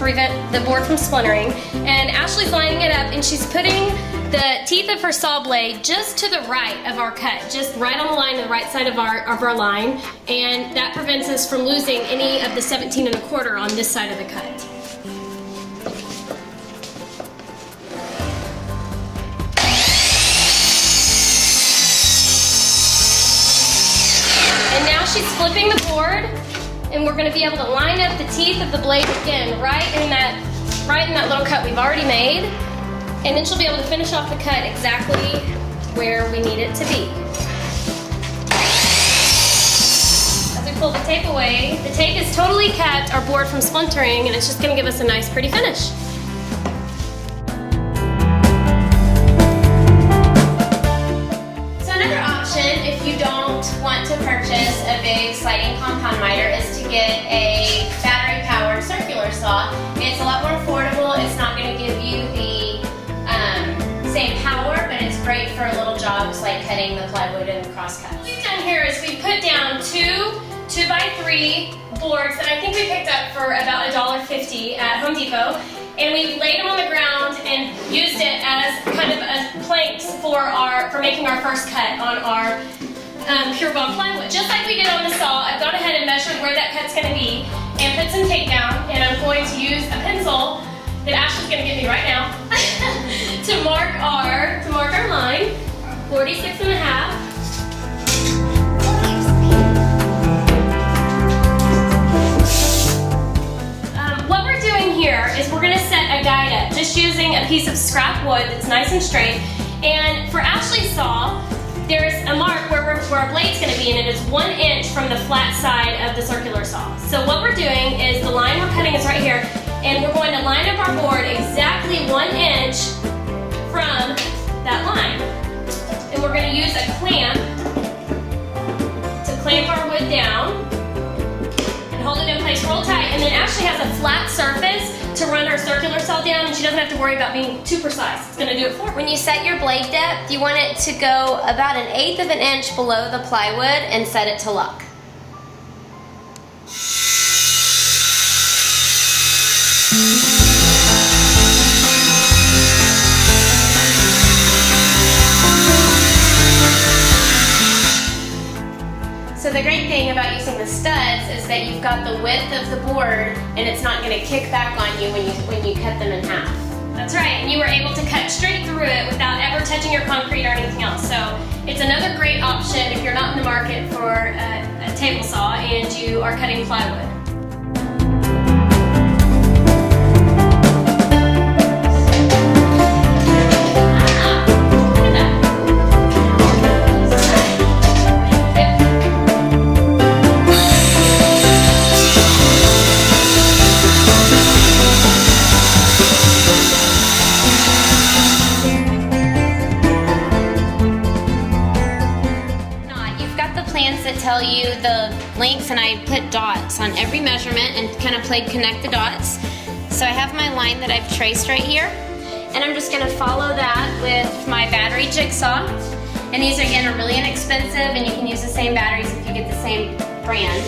prevent the board from splintering. And Ashley's lining it up, and she's putting the teeth of her saw blade just to the right of our cut, just right on the line, the right side of our line, and that prevents us from losing any of the 17 1/4 on this side of the cut. And now she's flipping the board, and we're going to be able to line up the teeth of the blade again, right in that little cut we've already made. And then she'll be able to finish off the cut exactly where we need it to be. As we pull the tape away, the tape has totally kept our board from splintering, and it's just going to give us a nice, pretty finish. So another option, if you don't want to purchase a big sliding compound miter, is to get a battery-powered circular saw. It's a lot more affordable. It's not going to give you the same power, but it's great for little jobs like cutting the plywood and the crosscut. What we've done here is we've put down two 2x3 boards that I think we picked up for about $1.50 at Home Depot, and we've laid them on the ground and used it as kind of a planks for making our first cut on our PureBond plywood. Just like we did on the saw, I've gone ahead and measured where that cut's going to be and put some tape down, and I'm going to use a pencil that Ashley's going to give me right now to mark our line, 46 1/2. What we're doing here is we're going to set a guide up, just using a piece of scrap wood that's nice and straight. And for Ashley's saw, there's a mark where our blade's going to be, and it is 1 inch from the flat side of the circular saw. So what we're doing is the line we're cutting is right here, and we're going to line up our board exactly 1 inch from that line. And we're going to use a clamp to clamp our wood down and hold it in place real tight. And then Ashley has a flat surface to run her circular saw down, and she doesn't have to worry about being too precise. It's going to do it for her. When you set your blade depth, you want it to go about 1/8 of an inch below the plywood and set it to lock. So the great thing about using the studs is that you've got the width of the board, and it's not going to kick back on you when you cut them in half. That's right, and you were able to cut straight through it without ever touching your concrete or anything else. So it's another great option if you're not in the market for a table saw and you are cutting plywood. Tell you the lengths, and I put dots on every measurement and kind of connect the dots. So I have my line that I've traced right here, and I'm just going to follow that with my battery jigsaw. And these again are really inexpensive, and you can use the same batteries if you get the same brand.